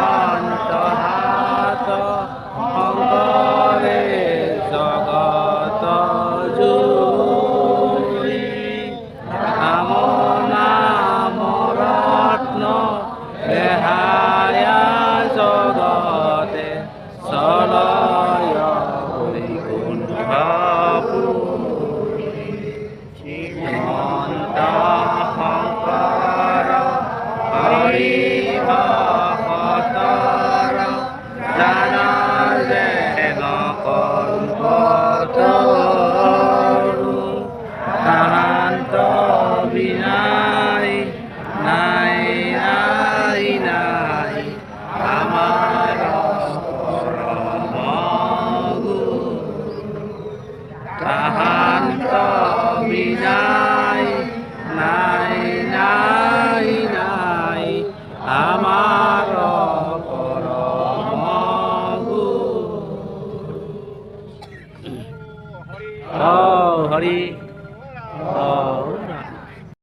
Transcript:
অন্তহাত শংকৰে জগত জুৰি নাম নাম ৰত্ন ৰেহায়া জগতে চলয় বৈকুণ্ঠপুৰী শ্ৰীমন্ত শংকৰ হৰি ভকতৰ জানা যেন কল্পতৰু তাহান্ত বিনাই নাই নাই নাই আমাৰ পৰমগুৰু তাহান্ত বিনাই নাই নাই নাই আমাৰ